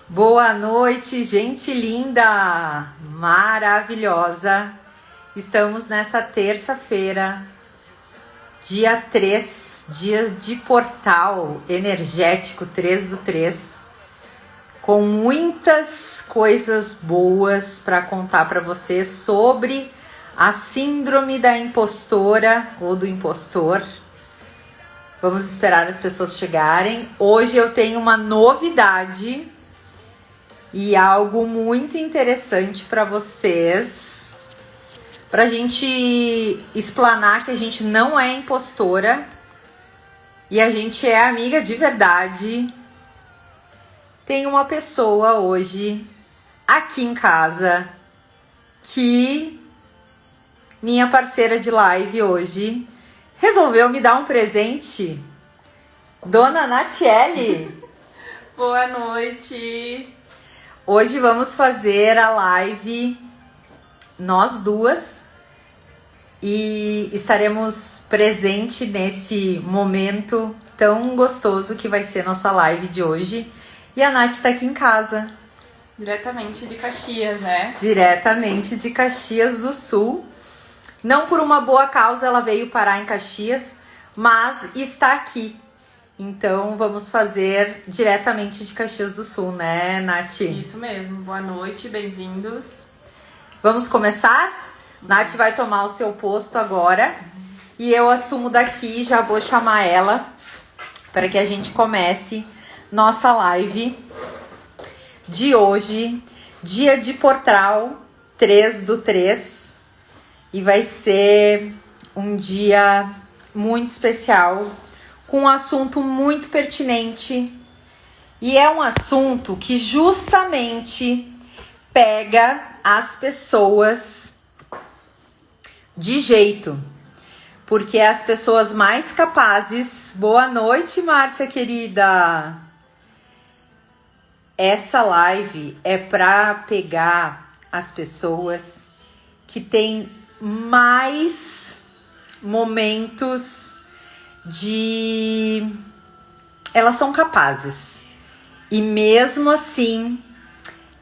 Boa noite, gente linda, maravilhosa. Estamos nessa terça-feira, dia 3, dia de portal energético 3 do 3, com muitas coisas boas para contar para vocês sobre a síndrome da impostora ou do impostor. Vamos esperar as pessoas chegarem. Hoje eu tenho uma novidade e algo muito interessante para vocês, para a gente explanar que a gente não é impostora e a gente é amiga de verdade. Tem uma pessoa hoje aqui em casa que minha parceira de live hoje resolveu me dar um presente. Dona Natiele. Boa noite. Hoje vamos fazer a live nós duas e estaremos presentes nesse momento tão gostoso que vai ser nossa live de hoje. E a Nath está aqui em casa. Diretamente de Caxias, né? Diretamente de Caxias do Sul. Não por uma boa causa ela veio parar em Caxias, mas está aqui. Então vamos fazer diretamente de Caxias do Sul, né, Nath? Isso mesmo. Boa noite, bem-vindos. Vamos começar? Nath vai tomar o seu posto agora e eu assumo daqui, já vou chamar ela para que a gente comece nossa live de hoje, dia de portal 3 do 3, e vai ser um dia muito especial, com um assunto muito pertinente, e é um assunto que justamente pega as pessoas de jeito, porque as pessoas mais capazes... Boa noite, Márcia querida! Essa live é para pegar as pessoas que têm mais momentos de... Elas são capazes. E mesmo assim,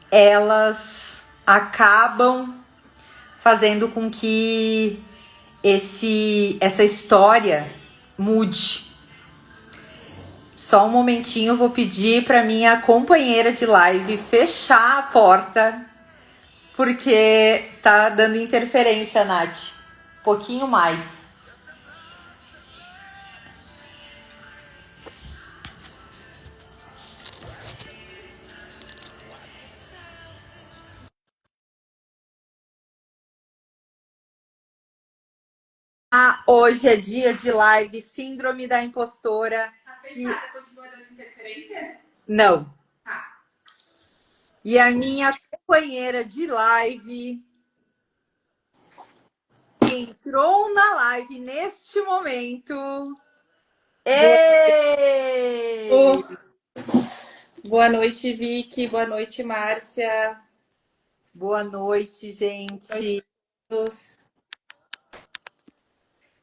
elas acabam fazendo com que essa história mude. Só um momentinho, eu vou pedir para minha companheira de live fechar a porta, porque tá dando interferência, Nath. Um pouquinho mais. Hoje é dia de live Síndrome da Impostora. Tá fechada? Continua dando interferência? Não. Tá. E a minha companheira de live que entrou na live neste momento. Boa noite, Vicky. Boa noite, Márcia. Boa noite, gente. Boa noite a todos.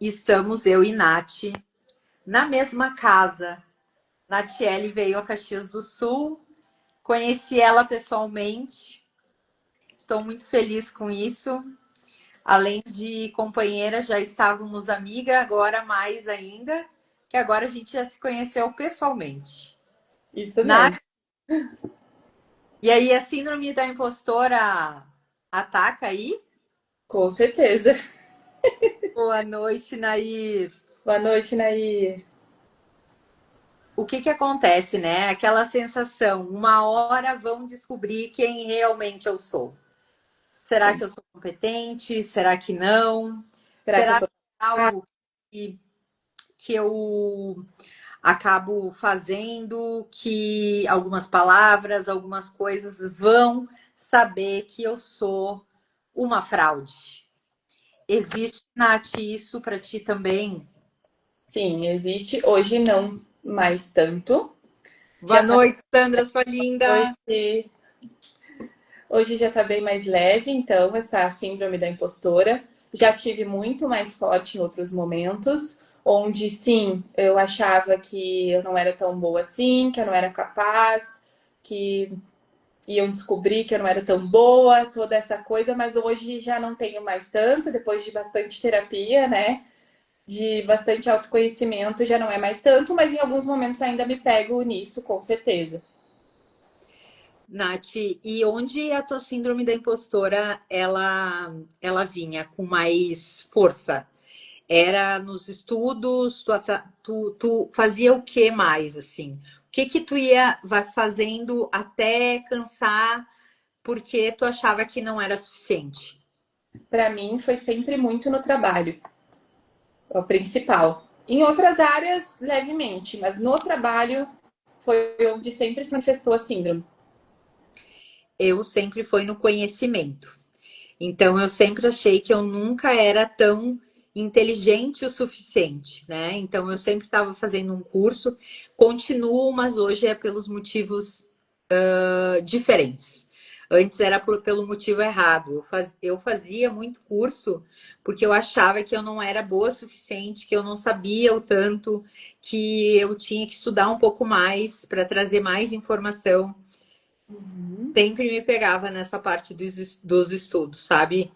Estamos eu e Nath na mesma casa. Natiele veio a Caxias do Sul, conheci ela pessoalmente, estou muito feliz com isso. Além de companheira, já estávamos amiga, agora mais ainda, que agora a gente já se conheceu pessoalmente. Isso mesmo. E aí, a síndrome da impostora ataca aí? Com certeza. Boa noite, Nair. Boa noite, Nair. O que acontece, né? Aquela sensação, uma hora vão descobrir quem realmente eu sou. Será que eu sou competente? Será que não? Será que é algo que eu acabo fazendo, que algumas palavras, algumas coisas vão saber que eu sou uma fraude? Existe, Nath, isso para ti também? Sim, existe. Hoje não mais tanto. Boa noite, Sandra, sua linda. Hoje já tá bem mais leve, então, essa síndrome da impostora. Já tive muito mais forte em outros momentos, onde sim, eu achava que eu não era tão boa assim, que eu não era capaz, que iam descobrir que eu não era tão boa, toda essa coisa, mas hoje já não tenho mais tanto, depois de bastante terapia, né? De bastante autoconhecimento, já não é mais tanto, mas em alguns momentos ainda me pego nisso, com certeza. Nath, e onde a tua síndrome da impostora ela vinha com mais força? Era nos estudos? Tu fazia o que mais assim? O que que tu vai fazendo até cansar porque tu achava que não era suficiente? Para mim foi sempre muito no trabalho, é o principal. Em outras áreas, levemente, mas no trabalho foi onde sempre se manifestou a síndrome. Eu sempre fui no conhecimento. Então eu sempre achei que eu nunca era tão inteligente o suficiente, né? Então eu sempre estava fazendo um curso, continuo, mas hoje é pelos motivos diferentes. Antes era pelo motivo errado. Eu fazia muito curso porque eu achava que eu não era boa o suficiente, que eu não sabia o tanto, que eu tinha que estudar um pouco mais para trazer mais informação. Sempre me pegava nessa parte dos estudos, sabe?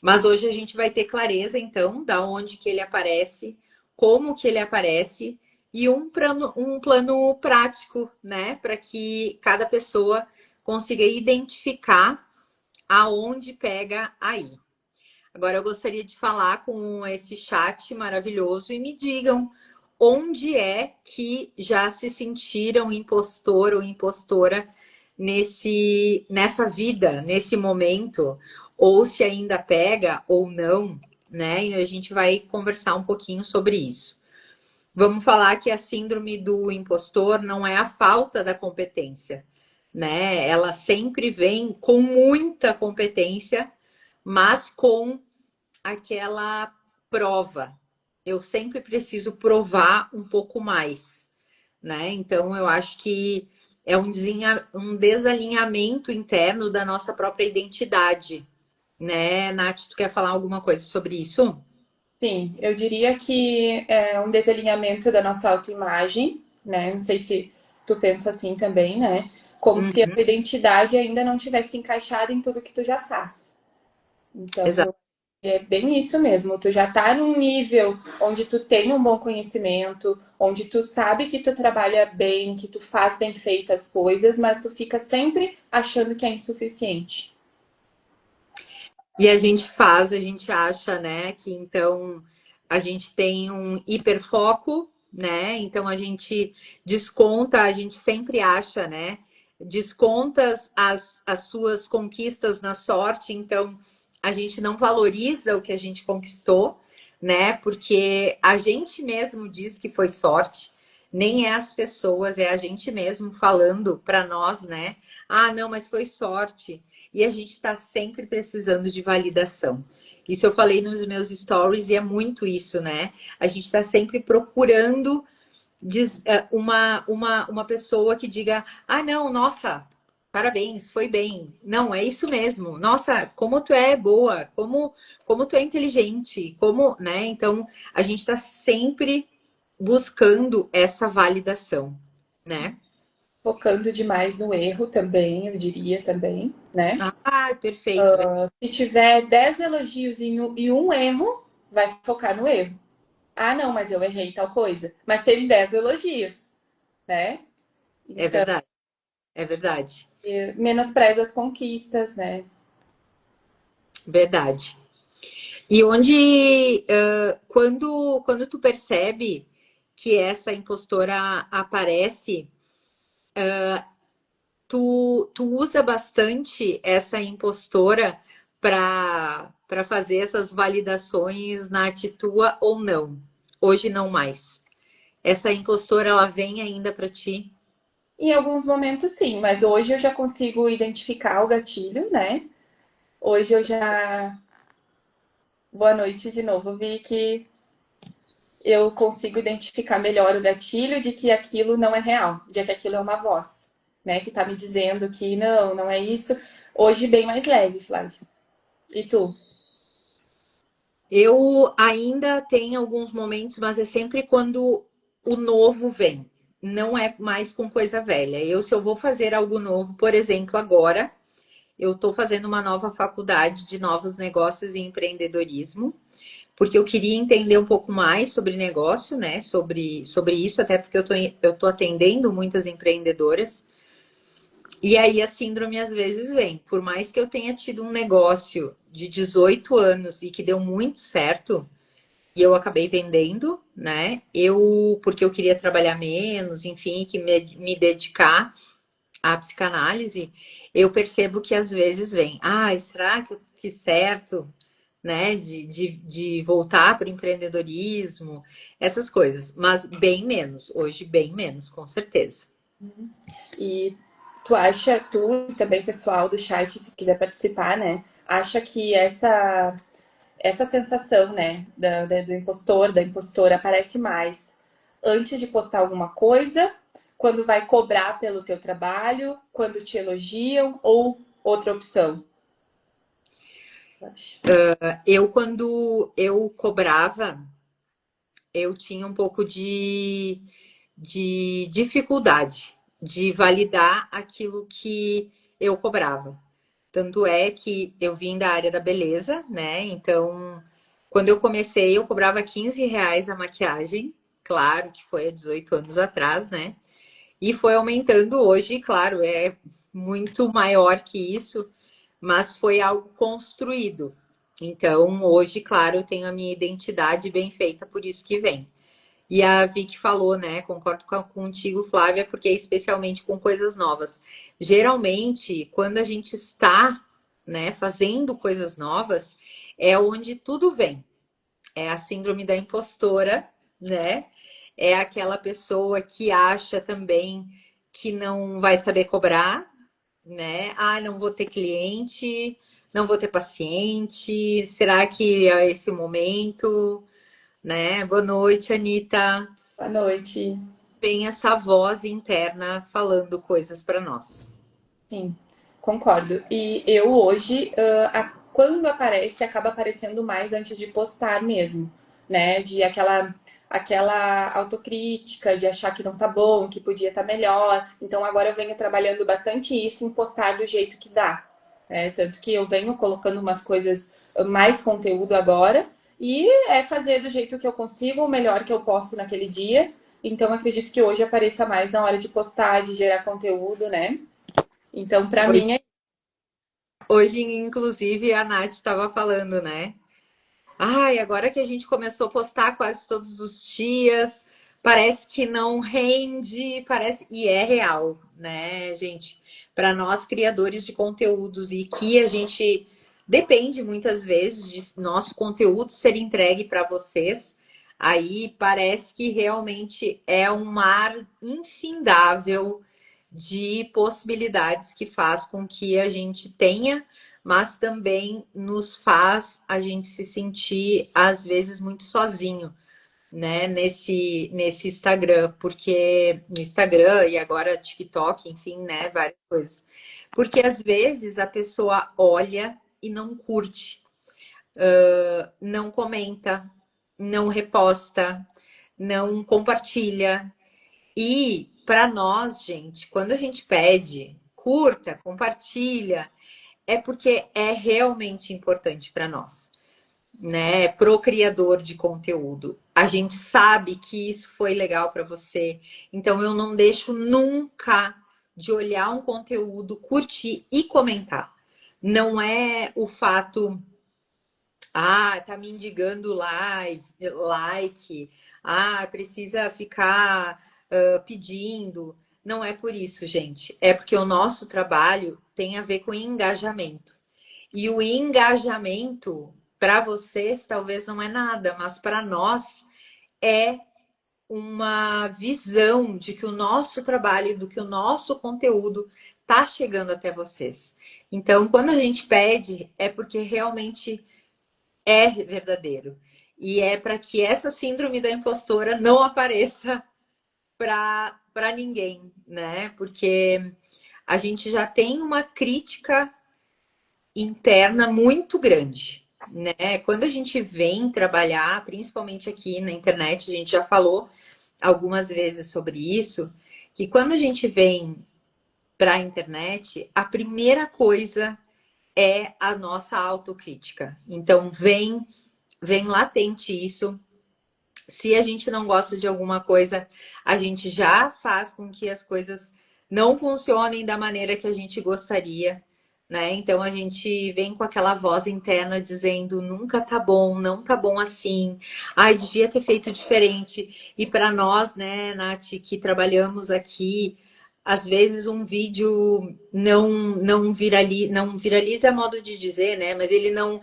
Mas hoje a gente vai ter clareza, então, da onde que ele aparece, como que ele aparece e um plano prático, né? Para que cada pessoa consiga identificar aonde pega aí. Agora eu gostaria de falar com esse chat maravilhoso e me digam onde é que já se sentiram impostor ou impostora nessa vida, nesse momento, ou se ainda pega ou não, né? E a gente vai conversar um pouquinho sobre isso. Vamos falar que a síndrome do impostor não é a falta da competência, né? Ela sempre vem com muita competência, mas com aquela prova. Eu sempre preciso provar um pouco mais, né? Então eu acho que é um desalinhamento interno da nossa própria identidade, né? Nath, tu quer falar alguma coisa sobre isso? Sim, eu diria que é um desalinhamento da nossa autoimagem, né? Não sei se tu pensa assim também, né? Como se a Uhum, tua identidade ainda não tivesse encaixada em tudo que tu já faz. Então, exato. é bem isso mesmo. Tu já tá num nível onde tu tem um bom conhecimento, onde tu sabe que tu trabalha bem, que tu faz bem feito as coisas, mas tu fica sempre achando que é insuficiente. E a gente acha, né, que então a gente tem um hiperfoco, né? Então a gente desconta, a gente sempre acha, né? Desconta as suas conquistas na sorte, então a gente não valoriza o que a gente conquistou, né? Porque a gente mesmo diz que foi sorte, nem é as pessoas, é a gente mesmo falando para nós, né? Ah, não, mas foi sorte. E a gente está sempre precisando de validação. Isso eu falei nos meus stories e é muito isso, né? A gente está sempre procurando uma pessoa que diga: ah, não, nossa, parabéns, foi bem. Não, é isso mesmo. Nossa, como tu é boa, como tu é inteligente, como, né? Então, a gente está sempre buscando essa validação, né? Focando demais no erro também, eu diria também, né? Ah, perfeito. Se tiver 10 elogios e um erro, vai focar no erro. Ah, não, mas eu errei tal coisa. Mas teve 10 elogios, né? É Então, verdade, é verdade. menospreza as conquistas, né? Verdade. E onde, quando tu percebe que essa impostora aparece, tu usa bastante essa impostora para fazer essas validações na tua ou não? Hoje não mais. Essa impostora, ela vem ainda para ti? Em alguns momentos, sim, mas hoje eu já consigo identificar o gatilho, né? Hoje eu já. Boa noite de novo. Vi que eu consigo identificar melhor o gatilho de que aquilo não é real, de que aquilo é uma voz, né? Que tá me dizendo que não, não é isso. Hoje, bem mais leve, Flávia. E tu? Eu ainda tenho alguns momentos, mas é sempre quando o novo vem. não é mais com coisa velha. Se eu vou fazer algo novo, por exemplo, agora, eu estou fazendo uma nova faculdade de novos negócios e empreendedorismo, porque eu queria entender um pouco mais sobre negócio, né? Sobre isso, até porque eu tô atendendo muitas empreendedoras. E aí a síndrome às vezes vem. Por mais que eu tenha tido um negócio de 18 anos e que deu muito certo, e eu acabei vendendo, né? Porque eu queria trabalhar menos, enfim, que me dedicar à psicanálise, eu percebo que às vezes vem, será que eu fiz certo, né? De voltar para o empreendedorismo, essas coisas, mas bem menos, hoje bem menos, com certeza. E tu acha, tu e também o pessoal do chat, se quiser participar, né? Acha que essa sensação, né, do impostor, da impostora, aparece mais antes de postar alguma coisa, quando vai cobrar pelo teu trabalho, quando te elogiam ou outra opção? Quando eu cobrava, eu tinha um pouco de dificuldade de validar aquilo que eu cobrava. Tanto é que eu vim da área da beleza, né? Então, quando eu comecei, eu cobrava R$ 15 a maquiagem. Claro que foi há 18 anos atrás, né? E foi aumentando hoje, claro, é muito maior que isso, mas foi algo construído. Então, hoje, claro, eu tenho a minha identidade bem feita, por isso que vem. E a Vicky falou, né? Concordo contigo, Flávia, porque especialmente com coisas novas. Geralmente, quando a gente está, né, fazendo coisas novas, é onde tudo vem. É a síndrome da impostora, né? É aquela pessoa que acha também que não vai saber cobrar, né? Não vou ter cliente, não vou ter paciente. Será que é esse o momento? Né? Boa noite, Anitta. Boa noite. Tem essa voz interna falando coisas para nós. Sim, concordo. E eu hoje, quando aparece, acaba aparecendo mais antes de postar mesmo, né? De aquela autocrítica, de achar que não tá bom, que podia estar melhor. Então agora eu venho trabalhando bastante isso em postar do jeito que dá, né? Tanto que eu venho colocando umas coisas, mais conteúdo agora, e é fazer do jeito que eu consigo, o melhor que eu posso naquele dia. Então acredito que hoje apareça mais na hora de postar, de gerar conteúdo, né? Então, para Hoje, mim, hoje, inclusive, a Nath estava falando, né? Agora que a gente começou a postar quase todos os dias, parece que não rende, parece. E é real, né, gente? Para nós, criadores de conteúdos, e que a gente depende muitas vezes de nosso conteúdo ser entregue para vocês, aí parece que realmente é um mar infindável de possibilidades que faz com que a gente tenha, mas também nos faz a gente se sentir às vezes muito sozinho, né, nesse Instagram, porque no Instagram e agora TikTok, enfim, né, várias coisas. Porque às vezes a pessoa olha e não curte, não comenta, não reposta, não compartilha. E para nós, gente, quando a gente pede, curta, compartilha, é porque é realmente importante para nós, né? Pro criador de conteúdo. A gente sabe que isso foi legal para você, então eu não deixo nunca de olhar um conteúdo, curtir e comentar. Não é o fato, tá me indicando like, precisa ficar pedindo. Não é por isso, gente. É porque o nosso trabalho tem a ver com engajamento. E o engajamento, para vocês, talvez não é nada, mas para nós é uma visão de que o nosso trabalho, do que o nosso conteúdo está chegando até vocês. Então, quando a gente pede, é porque realmente é verdadeiro. E é para que essa síndrome da impostora não apareça para ninguém, né? Porque a gente já tem uma crítica interna muito grande, né? Quando a gente vem trabalhar, principalmente aqui na internet, a gente já falou, algumas vezes sobre isso, que quando a gente vem para a internet, a primeira coisa é a nossa autocrítica. Então, vem latente isso. Se a gente não gosta de alguma coisa, a gente já faz com que as coisas não funcionem da maneira que a gente gostaria, né? Então a gente vem com aquela voz interna dizendo nunca tá bom, não tá bom assim. Ai, devia ter feito diferente. E para nós, né, Nath, que trabalhamos aqui, às vezes um vídeo não viraliza é modo de dizer, né? Mas ele não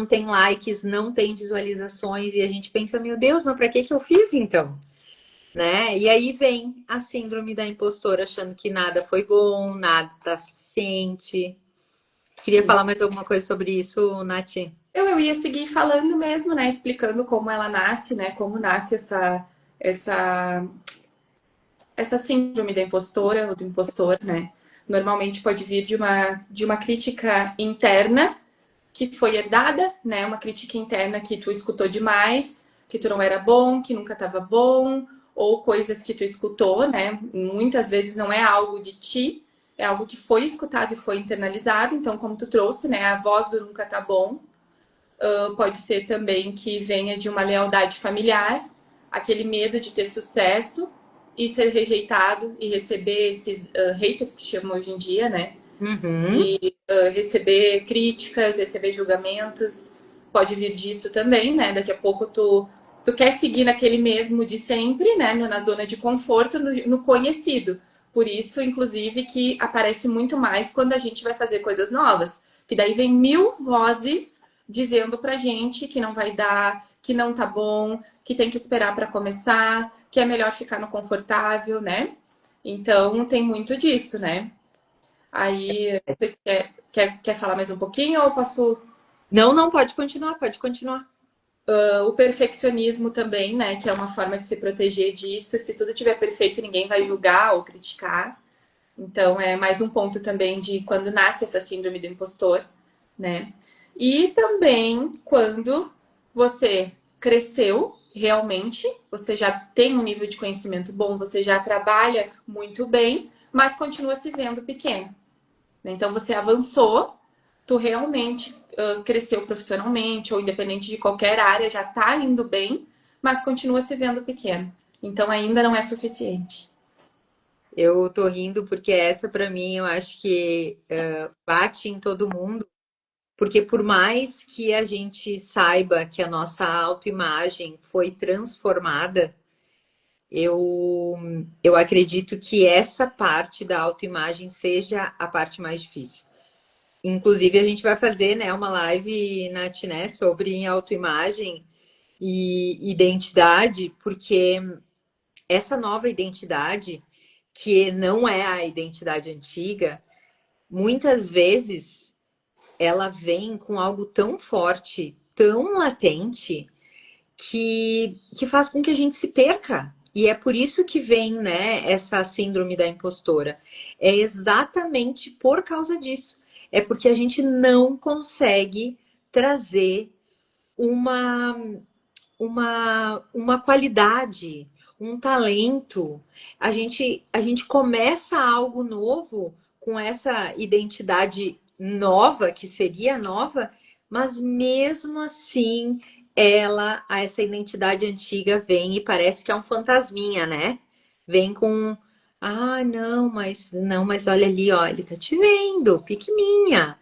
tem likes, não tem visualizações e a gente pensa, meu Deus, mas para que eu fiz então? Né? E aí vem a síndrome da impostora, achando que nada foi bom, nada tá suficiente. Queria falar mais alguma coisa sobre isso, Nath? Eu ia seguir falando mesmo, né? Explicando como ela nasce, né? Como nasce essa, essa síndrome da impostora ou do impostor, né? Normalmente pode vir de uma crítica interna que foi herdada, né? Uma crítica interna que tu escutou demais, que tu não era bom, que nunca estava bom, ou coisas que tu escutou, né? Muitas vezes não é algo de ti, é algo que foi escutado e foi internalizado. Então, como tu trouxe, né? A voz do nunca tá bom. Pode ser também que venha de uma lealdade familiar, aquele medo de ter sucesso e ser rejeitado e receber esses haters que chamam hoje em dia, né? Uhum. De receber críticas, receber julgamentos, pode vir disso também, né? Daqui a pouco tu quer seguir naquele mesmo de sempre, né? Na zona de conforto, no conhecido. Por isso, inclusive, que aparece muito mais quando a gente vai fazer coisas novas. Que daí vem mil vozes dizendo pra gente que não vai dar, que não tá bom, que tem que esperar para começar, que é melhor ficar no confortável, né? Então tem muito disso, né? Aí, você quer falar mais um pouquinho ou eu posso. Não, pode continuar, pode continuar. O perfeccionismo também, né? Que é uma forma de se proteger disso. Se tudo estiver perfeito, ninguém vai julgar ou criticar. Então, é mais um ponto também de quando nasce essa síndrome do impostor, né? E também quando você cresceu realmente, você já tem um nível de conhecimento bom, você já trabalha muito bem, mas continua se vendo pequeno. Então, você avançou, tu realmente cresceu profissionalmente ou independente de qualquer área, já tá indo bem, mas continua se vendo pequeno. Então, ainda não é suficiente. Eu tô rindo porque essa, para mim, eu acho que bate em todo mundo. Porque por mais que a gente saiba que a nossa autoimagem foi transformada, eu acredito que essa parte da autoimagem seja a parte mais difícil. Inclusive, a gente vai fazer, né, uma live, Nath, né, sobre autoimagem e identidade, porque essa nova identidade, que não é a identidade antiga, muitas vezes ela vem com algo tão forte, tão latente, que faz com que a gente se perca. E é por isso que vem, né, essa síndrome da impostora. É exatamente por causa disso. É porque a gente não consegue trazer uma, uma qualidade, um talento. A gente começa algo novo com essa identidade nova, que seria nova, mas mesmo assim, essa identidade antiga vem e parece que é um fantasminha, né? Vem com, não, mas olha ali, ó, ele tá te vendo, pequenininha,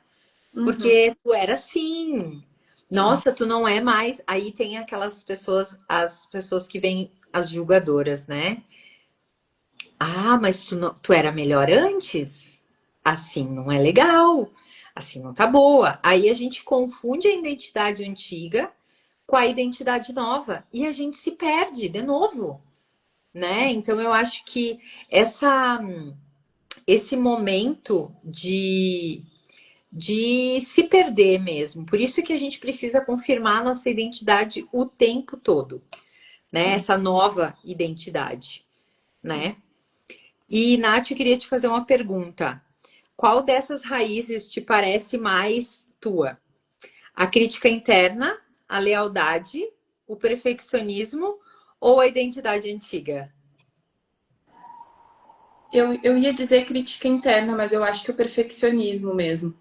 Uhum. porque tu era assim. Nossa, tu não é mais. Aí tem aquelas pessoas, as pessoas que vêm, as julgadoras, né? Ah, mas tu era melhor antes? Assim não é legal. Assim não tá boa. Aí a gente confunde a identidade antiga com a identidade nova e a gente se perde de novo, né? Então eu acho que esse momento de se perder mesmo. Por isso que a gente precisa confirmar a nossa identidade o tempo todo, né? Essa nova identidade, né? E, Nath, eu queria te fazer uma pergunta. Qual dessas raízes te parece mais tua? A crítica interna, a lealdade, o perfeccionismo ou a identidade antiga? Eu ia dizer crítica interna, mas eu acho que o perfeccionismo mesmo.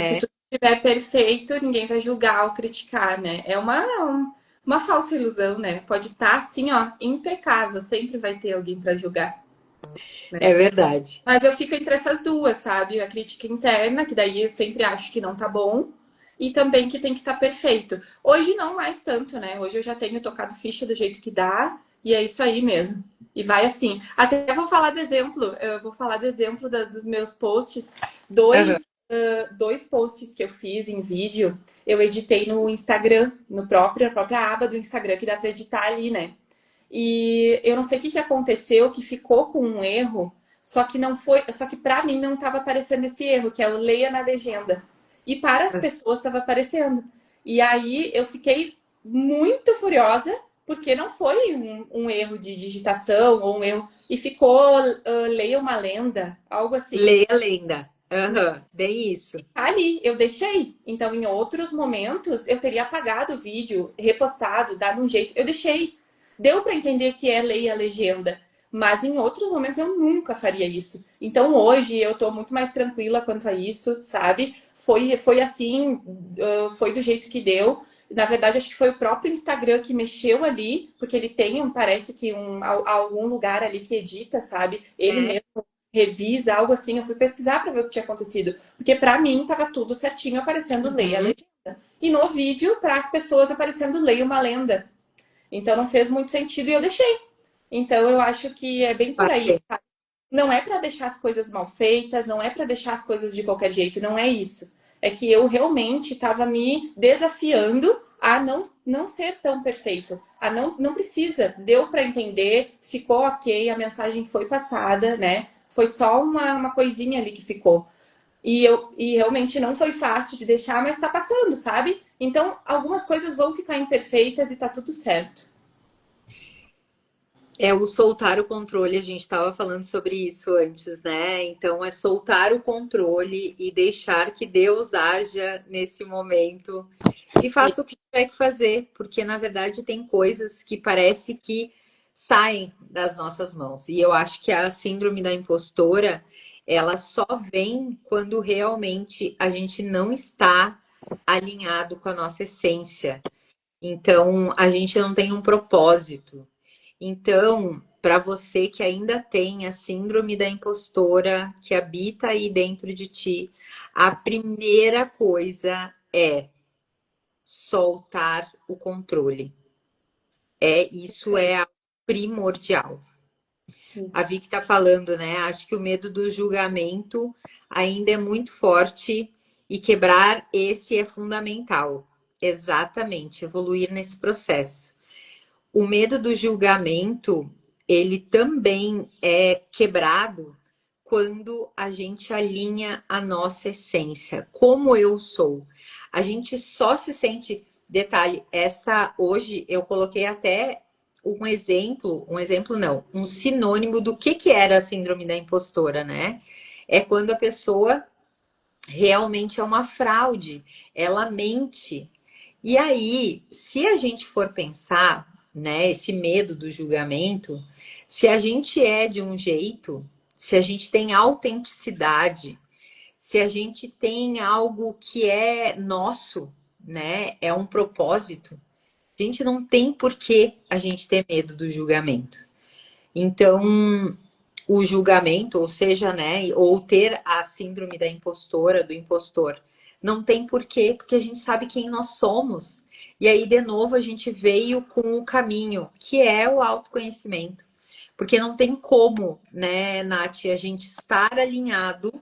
Se É, tudo estiver perfeito, ninguém vai julgar ou criticar, né? É uma falsa ilusão, né? Pode estar assim, ó, impecável, sempre vai ter alguém para julgar. é verdade. Mas eu fico entre essas duas, sabe? A crítica interna, que daí eu sempre acho que não tá bom, e também que tem que estar perfeito. Hoje não mais tanto, né? Hoje eu já tenho tocado ficha do jeito que dá, e é isso aí mesmo. E vai assim. Até vou falar do exemplo, eu vou falar do exemplo dos meus posts. Aham. Dois posts que eu fiz em vídeo, eu editei no Instagram, na própria aba do Instagram, que dá para editar ali, né? E eu não sei o que aconteceu, que ficou com um erro, só que não foi, só que para mim não estava aparecendo esse erro, que é o leia na legenda. E para as pessoas estava aparecendo. E aí eu fiquei muito furiosa, porque não foi um erro de digitação ou um erro. E ficou leia uma lenda, algo assim. Leia a lenda. Aham, bem isso. Ali, eu deixei. Então, em outros momentos, eu teria apagado o vídeo, repostado, dado um jeito. Eu deixei. Deu para entender que é lei a legenda. Mas em outros momentos eu nunca faria isso. Então hoje eu tô muito mais tranquila quanto a isso, sabe? Foi assim, foi do jeito que deu. Na verdade, acho que foi o próprio Instagram que mexeu ali, porque ele tem, parece que algum lugar ali que edita, sabe? Ele É. mesmo revisa, algo assim. Eu fui pesquisar para ver o que tinha acontecido. Porque para mim tava tudo certinho aparecendo leia a Uhum. legenda. E no vídeo, para as pessoas aparecendo leia uma lenda. Então não fez muito sentido e eu deixei. Então eu acho que é bem por aí. Bacana. Não é para deixar as coisas mal feitas, não é para deixar as coisas de qualquer jeito, não é isso. É que eu realmente estava me desafiando a não ser tão perfeito. A não precisa, deu para entender, ficou ok, a mensagem foi passada, né? Foi só uma coisinha ali que ficou. E realmente não foi fácil de deixar, mas tá passando, sabe? Então, algumas coisas vão ficar imperfeitas e tá tudo certo. É o soltar o controle, a gente estava falando sobre isso antes, né? Então é soltar o controle e deixar que Deus haja nesse momento e faça o que tiver que fazer, porque na verdade tem coisas que parece que saem das nossas mãos. E eu acho que a síndrome da impostora, ela só vem quando realmente a gente não está alinhado com a nossa essência. Então, a gente não tem um propósito. Então, para você que ainda tem a síndrome da impostora que habita aí dentro de ti, a primeira coisa é soltar o controle. Isso Certo. é primordial. A Isso. Vicky está falando, né? Acho que o medo do julgamento ainda é muito forte e quebrar esse é fundamental. Exatamente, evoluir nesse processo. O medo do julgamento, ele também é quebrado quando a gente alinha a nossa essência, como eu sou. A gente só se sente, detalhe, essa hoje eu coloquei até um exemplo não, um sinônimo do que era a síndrome da impostora, né? É quando a pessoa realmente é uma fraude, ela mente. E aí, se a gente for pensar, né, esse medo do julgamento, se a gente é de um jeito, se a gente tem autenticidade, se a gente tem algo que é nosso, né, é um propósito, a gente não tem por que a gente ter medo do julgamento. Então, o julgamento, ou seja, né, ou ter a síndrome da impostora, do impostor, não tem porquê, porque a gente sabe quem nós somos. E aí, de novo, a gente veio com o caminho, que é o autoconhecimento. Porque não tem como, né, Nath, a gente estar alinhado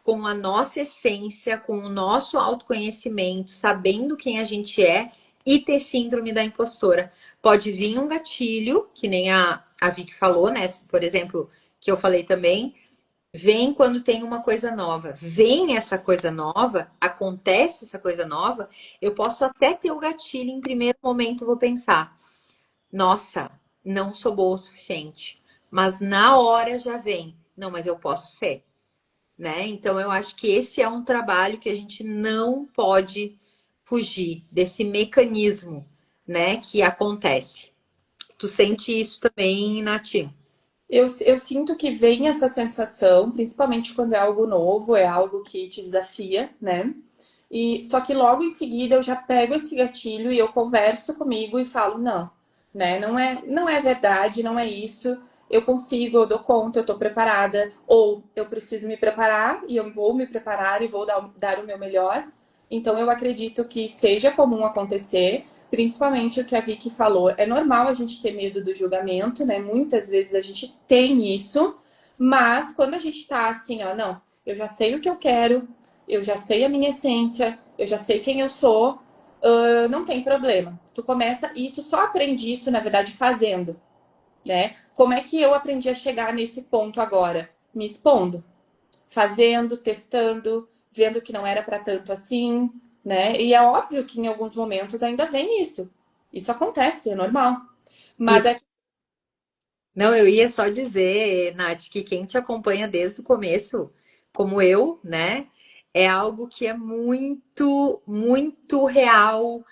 com a nossa essência, com o nosso autoconhecimento, sabendo quem a gente é e ter síndrome da impostora. Pode vir um gatilho, que nem a Vicky falou, né? Por exemplo, que eu falei também, vem quando tem uma coisa nova. Vem essa coisa nova, acontece essa coisa nova, eu posso até ter o gatilho em primeiro momento, vou pensar, nossa, não sou boa o suficiente. Mas na hora já vem, não, mas eu posso ser, né? Então eu acho que esse é um trabalho que a gente não pode fugir desse mecanismo, né, que acontece. Tu sente isso também, Nath? Eu sinto que vem essa sensação, principalmente quando é algo novo, é algo que te desafia, né? E só que logo em seguida eu já pego esse gatilho e eu converso comigo e falo, não, né? Não é verdade, não é isso. Eu consigo, eu dou conta, eu tô preparada, ou eu preciso me preparar e eu vou me preparar e vou dar o meu melhor. Então eu acredito que seja comum acontecer, principalmente o que a Vicky falou. É normal a gente ter medo do julgamento, né? Muitas vezes a gente tem isso, mas quando a gente tá assim, ó, não, eu já sei o que eu quero, eu já sei a minha essência, eu já sei quem eu sou, não tem problema. Tu começa e tu só aprende isso, na verdade, fazendo, né? Como é que eu aprendi a chegar nesse ponto agora? Me expondo, fazendo, testando, vendo que não era para tanto assim, né? E é óbvio que em alguns momentos ainda vem isso. Isso acontece, é normal. Mas Isso. é Não, eu ia só dizer, Nath, que quem te acompanha desde o começo, como eu, né, é algo que é muito, muito real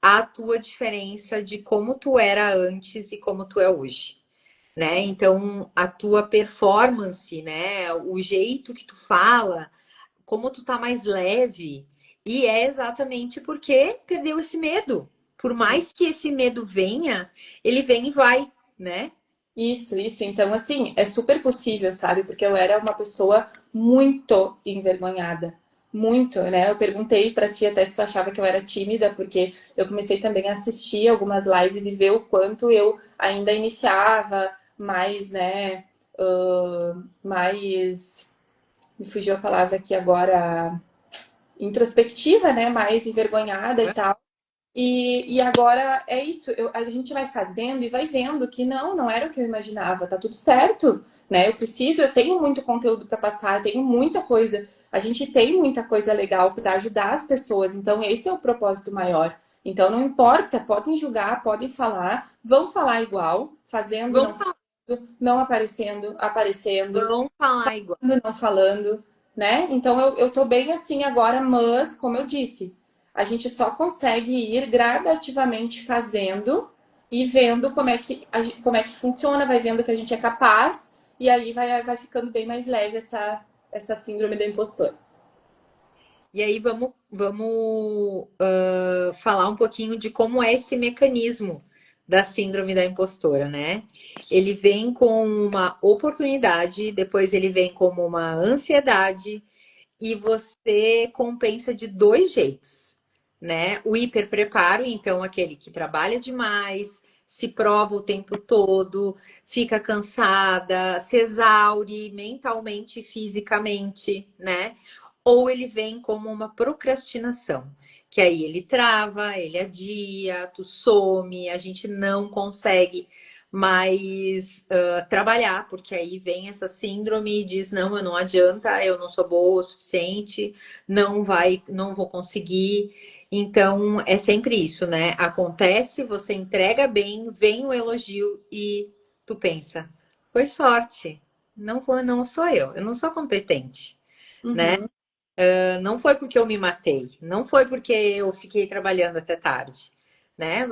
a tua diferença de como tu era antes e como tu é hoje, né? Então, a tua performance, né, o jeito que tu fala, como tu tá mais leve, e é exatamente porque perdeu esse medo. Por mais que esse medo venha, ele vem e vai, né? isso. Então, assim, é super possível, sabe? Porque eu era uma pessoa muito envergonhada. Muito, né? Eu perguntei pra ti até se tu achava que eu era tímida, porque eu comecei também a assistir algumas lives e ver o quanto eu ainda iniciava mais, né? Mais. Me fugiu a palavra aqui agora. Introspectiva, né? Mais envergonhada e tal. E agora é isso, a gente vai fazendo e vai vendo que não era o que eu imaginava, tá tudo certo, né? Eu tenho muito conteúdo para passar, eu tenho muita coisa, a gente tem muita coisa legal para ajudar as pessoas, então esse é o propósito maior. Então não importa, podem julgar, podem falar, vão falar igual, fazendo, não Vamos falar, fazendo, não aparecendo, aparecendo, vamos falar igual. não falando, né? Então eu tô bem assim agora, mas, como eu disse, a gente só consegue ir gradativamente fazendo e vendo como é que funciona, vai vendo que a gente é capaz, e aí vai ficando bem mais leve essa síndrome do impostor. E aí vamos falar um pouquinho de como é esse mecanismo da síndrome da impostora, né? Ele vem com uma oportunidade, depois ele vem como uma ansiedade, e você compensa de dois jeitos, né? O hiperpreparo, então aquele que trabalha demais, se prova o tempo todo, fica cansada, se exaure mentalmente e fisicamente, né? Ou ele vem como uma procrastinação, que aí ele trava, ele adia, tu some, a gente não consegue mais trabalhar, porque aí vem essa síndrome e diz, não, eu não adianta, eu não sou boa o suficiente, não vou conseguir. Então, é sempre isso, né? Acontece, você entrega bem, vem o elogio e tu pensa, foi sorte, não sou eu não sou competente, né? Uhum. Não foi porque eu me matei, não foi porque eu fiquei trabalhando até tarde, né?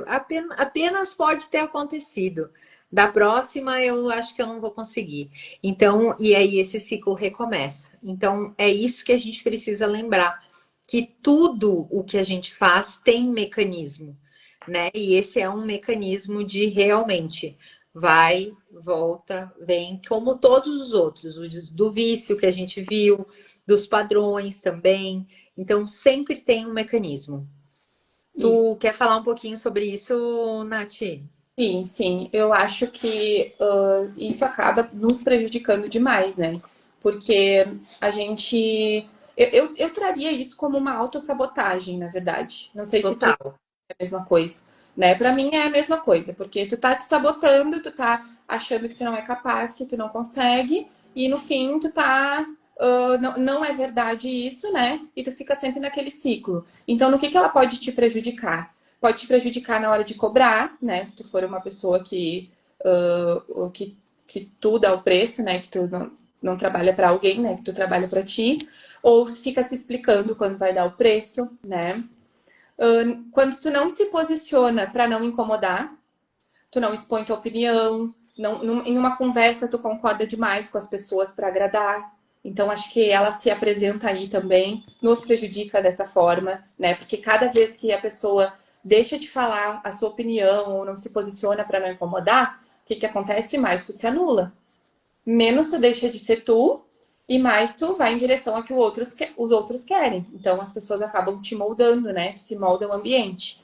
Apenas pode ter acontecido. Da próxima eu acho que eu não vou conseguir. Então, e aí esse ciclo recomeça. Então, é isso que a gente precisa lembrar, que tudo o que a gente faz tem mecanismo, né? E esse é um mecanismo de realmente vai, volta, vem, como todos os outros, o do vício que a gente viu, dos padrões também. Então, sempre tem um mecanismo. Isso. Tu quer falar um pouquinho sobre isso, Nath? Sim. Eu acho que isso acaba nos prejudicando demais, né? Porque a gente. Eu traria isso como uma autossabotagem, na verdade. Não sei se tu Total. é a mesma coisa, né? Pra mim é a mesma coisa, porque tu tá te sabotando, tu tá achando que tu não é capaz, que tu não consegue, e no fim tu tá. Não é verdade isso, né? E tu fica sempre naquele ciclo. Então, no que ela pode te prejudicar? Pode te prejudicar na hora de cobrar, né? Se tu for uma pessoa que tu dá o preço, né? Que tu não trabalha para alguém, né? Que tu trabalha para ti, ou fica se explicando quando vai dar o preço, né? Quando tu não se posiciona para não incomodar, tu não expõe tua opinião, em uma conversa tu concorda demais com as pessoas para agradar. Então acho que ela se apresenta aí também, nos prejudica dessa forma, né? Porque cada vez que a pessoa deixa de falar a sua opinião ou não se posiciona para não incomodar, o que que acontece? Mais tu se anula. Menos tu deixa de ser tu e mais tu vai em direção a que os outros querem. Então as pessoas acabam te moldando, né? Se molda o ambiente.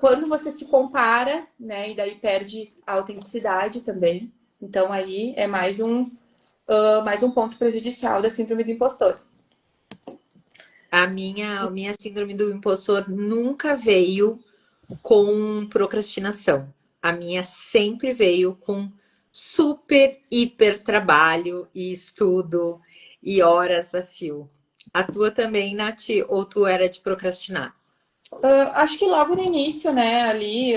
Quando você se compara, né? E daí perde a autenticidade também. Então aí é mais um ponto prejudicial da síndrome do impostor. A minha síndrome do impostor nunca veio com procrastinação. A minha sempre veio com super, hiper trabalho e estudo e horas a fio. A tua também, Nath, ou tu era de procrastinar? Acho que logo no início, né, ali,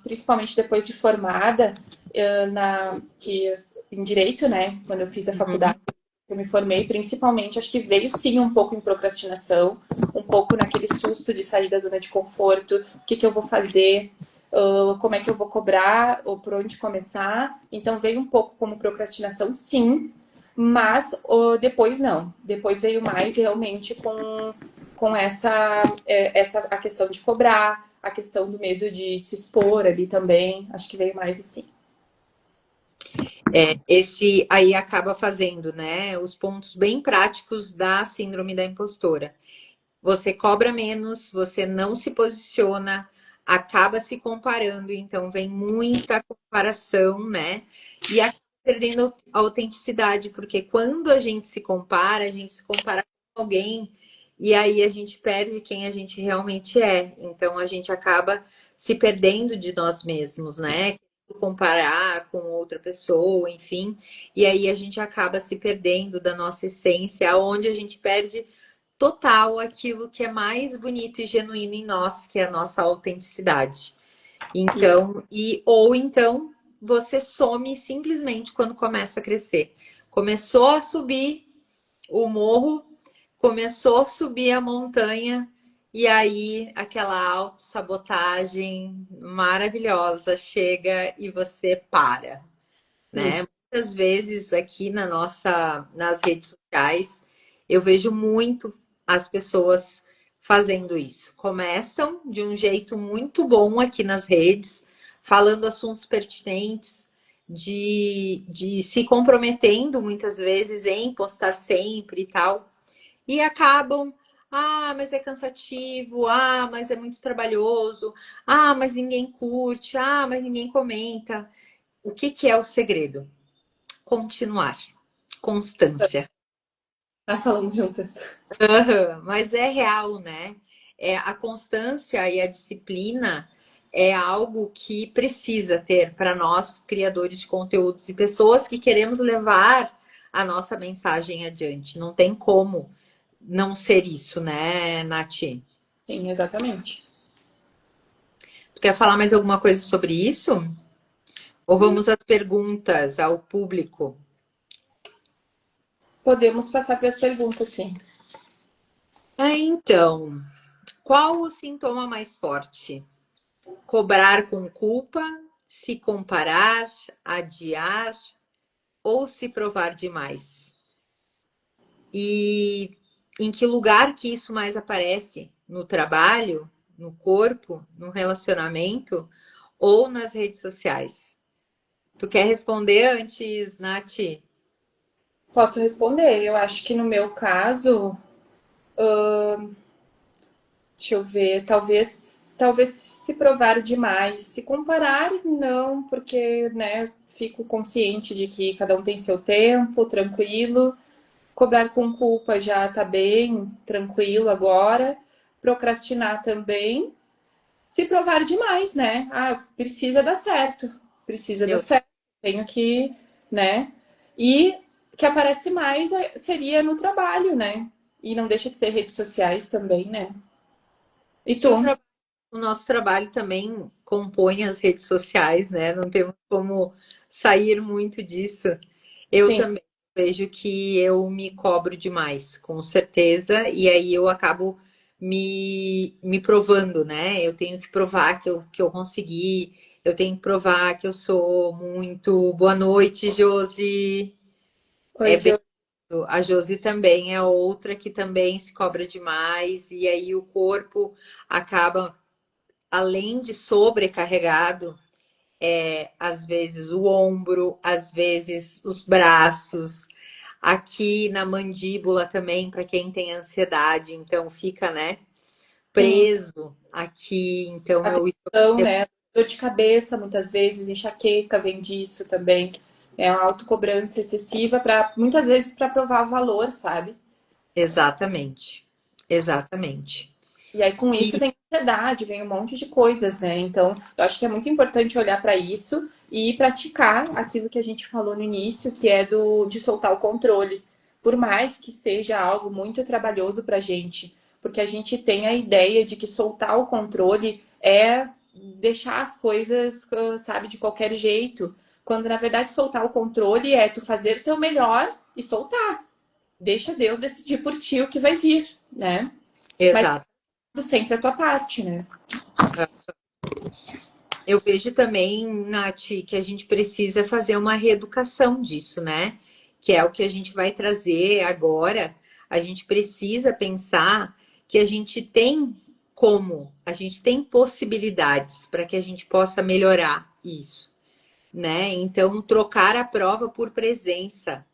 principalmente depois de formada, em direito, né, quando eu fiz a Uhum. faculdade, eu me formei, principalmente, acho que veio sim um pouco em procrastinação, um pouco naquele susto de sair da zona de conforto, o que que eu vou fazer, como é que eu vou cobrar, ou por onde começar. Então veio um pouco como procrastinação, sim, mas depois não. Depois veio mais realmente com essa a questão de cobrar, a questão do medo de se expor ali também. Acho que veio mais assim. Esse aí acaba fazendo, né, os pontos bem práticos da síndrome da impostora. Você cobra menos, você não se posiciona, acaba se comparando, então vem muita comparação, né? E acaba perdendo a autenticidade, porque quando a gente se compara com alguém e aí a gente perde quem a gente realmente é. Então a gente acaba se perdendo de nós mesmos, né? Comparar com outra pessoa, enfim, e aí a gente acaba se perdendo da nossa essência, onde a gente perde total aquilo que é mais bonito e genuíno em nós, que é a nossa autenticidade. Então, ou então você some simplesmente quando começa a crescer. Começou a subir o morro, começou a subir a montanha e aí aquela autossabotagem maravilhosa chega e você para, né? Isso. Muitas vezes aqui nas redes sociais, eu vejo muito as pessoas fazendo isso. Começam de um jeito muito bom aqui nas redes, falando assuntos pertinentes, de se comprometendo muitas vezes em postar sempre e tal, e acabam. Ah, mas é cansativo. Ah, mas é muito trabalhoso. Ah, mas ninguém curte. Ah, mas ninguém comenta. O que que é o segredo? Continuar. Constância. Tá falando juntas. Aham, mas é real, né? A constância e a disciplina é algo que precisa ter para nós, criadores de conteúdos e pessoas que queremos levar a nossa mensagem adiante. Não tem como não ser isso, né, Nath? Sim, exatamente. Tu quer falar mais alguma coisa sobre isso? Ou vamos às perguntas ao público? Podemos passar para as perguntas, sim. Então, qual o sintoma mais forte? Cobrar com culpa, se comparar, adiar ou se provar demais? E em que lugar que isso mais aparece? No trabalho, no corpo, no relacionamento ou nas redes sociais? Tu quer responder antes, Nath? Posso responder. Eu acho que no meu caso, deixa eu ver, talvez se provar demais, se comparar, não, porque, né, fico consciente de que cada um tem seu tempo, tranquilo. Cobrar com culpa já tá bem, tranquilo agora. Procrastinar também. Se provar demais, né? Ah, precisa dar certo. Precisa dar Eu, certo. Tenho que, né? E que aparece mais seria no trabalho, né? E não deixa de ser redes sociais também, né? E que tu? o nosso trabalho também compõe as redes sociais, né? Não temos como sair muito disso. Eu Sim, também vejo que eu me cobro demais, com certeza, e aí eu acabo me provando, né? Eu tenho que provar que eu consegui. Eu tenho que provar que eu sou muito. Boa noite, Josi. Oi, Jo. A Josi também é outra que também se cobra demais, e aí o corpo acaba, além de sobrecarregado, às vezes o ombro, às vezes os braços, aqui na mandíbula também, para quem tem ansiedade, então fica, né, Sim, preso aqui. Então atenção, né? Dor de cabeça, muitas vezes, enxaqueca vem disso também. É uma autocobrança excessiva para muitas vezes para provar valor, sabe? exatamente, exatamente. E aí com E isso vem ansiedade, vem um monte de coisas, né? Então, eu acho que é muito importante olhar para isso e praticar aquilo que a gente falou no início, que é do de soltar o controle. Por mais que seja algo muito trabalhoso para a gente, porque a gente tem a ideia de que soltar o controle é deixar as coisas, sabe, de qualquer jeito. Quando na verdade soltar o controle é tu fazer o teu melhor e soltar. Deixa Deus decidir por ti o que vai vir, né? Mas exato. sempre a tua parte, né? Eu vejo também, Nath, que a gente precisa fazer uma reeducação disso, né? Que é o que a gente vai trazer agora. A gente precisa pensar que a gente tem como, a gente tem possibilidades para que a gente possa melhorar isso, né? Então, trocar a prova por presença.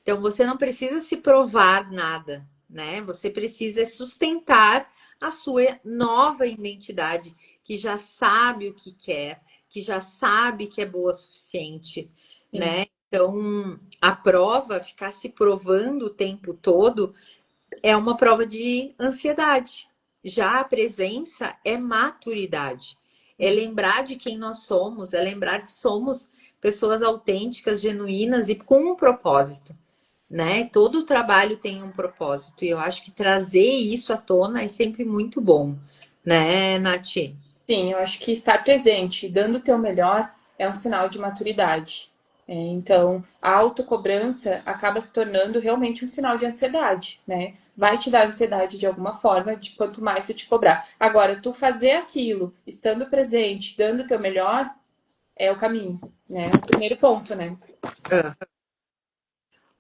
Então, você não precisa se provar nada, né? Você precisa sustentar a sua nova identidade, que já sabe o que quer, que já sabe que é boa o suficiente, Sim. né? Então, a prova, ficar se provando o tempo todo, é uma prova de ansiedade. Já a presença é maturidade. É Isso. lembrar de quem nós somos, é lembrar que somos pessoas autênticas, genuínas e com um propósito, né? Todo trabalho tem um propósito e eu acho que trazer isso à tona é sempre muito bom, né, Nath? Sim, eu acho que estar presente, dando o teu melhor, é um sinal de maturidade. Então, a autocobrança acaba se tornando realmente um sinal de ansiedade, né? Vai te dar ansiedade de alguma forma, de quanto mais tu te cobrar. Agora, tu fazer aquilo, estando presente, dando o teu melhor, é o caminho, né? É o primeiro ponto, né? Ah,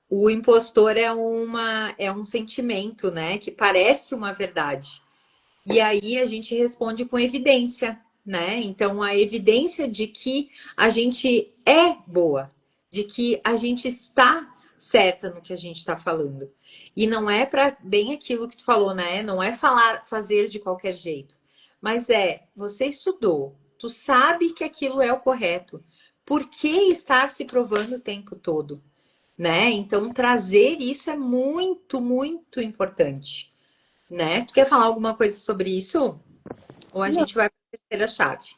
o impostor é um sentimento, né, que parece uma verdade. E aí a gente responde com evidência, né? Então a evidência de que a gente é boa, de que a gente está certa no que a gente está falando. E não é para bem aquilo que tu falou, né? Não é falar, fazer de qualquer jeito, mas você estudou, tu sabe que aquilo é o correto. Por que estar se provando o tempo todo, né? Então trazer isso é muito, muito importante, né? Tu quer falar alguma coisa sobre isso? Ou a Não, gente vai para a terceira chave?